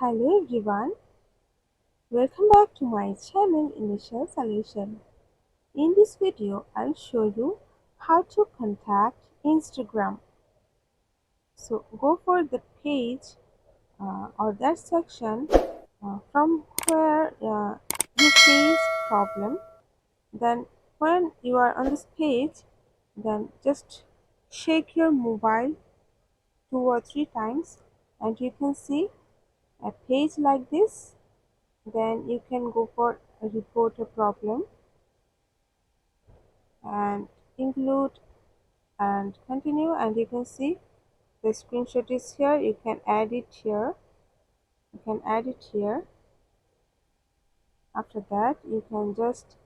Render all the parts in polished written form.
Hello everyone, welcome back to my channel Initial Solution. In this video, I'll show you how to contact Instagram. So go for the page or that section from where you face problem. Then when you are on this page, then just shake your mobile 2 or 3 times and you can see a page like this. Then you can go for report a problem and include and continue, and you can see the screenshot is here. You can add it here. After that you can just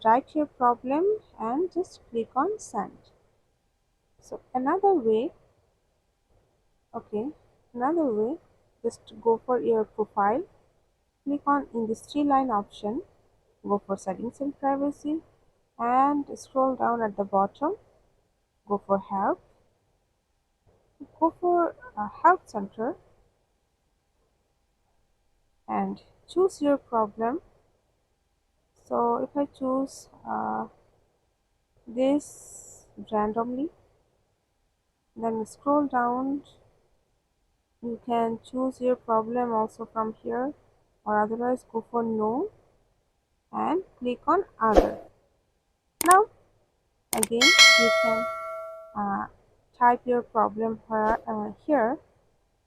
write your problem and just click on send. So another way, just go for your profile, click on in this 3 line option, go for settings and privacy, and scroll down at the bottom, go for help, go for help center and choose your problem. So if I choose this randomly, then scroll down, you can choose your problem also from here, or otherwise go for no and click on other. Now again you can type your problem here.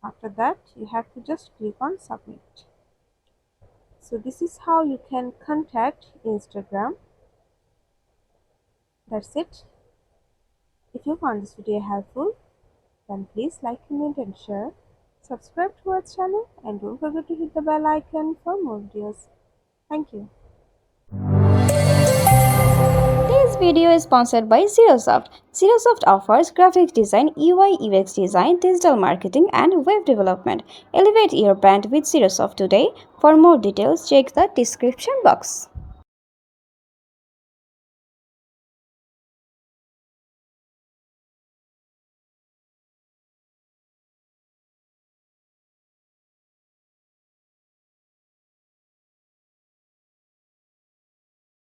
After that you have to just click on submit. So this is how you can contact Instagram. That's it. If you found this video helpful, then please like, comment and share. Subscribe to our channel and don't forget to hit the bell icon for more videos. Thank you. This video is sponsored by Zerosoft. Zerosoft offers graphic design, UI UX design, digital marketing, and web development. Elevate your brand with Zerosoft today. For more details, check the description box.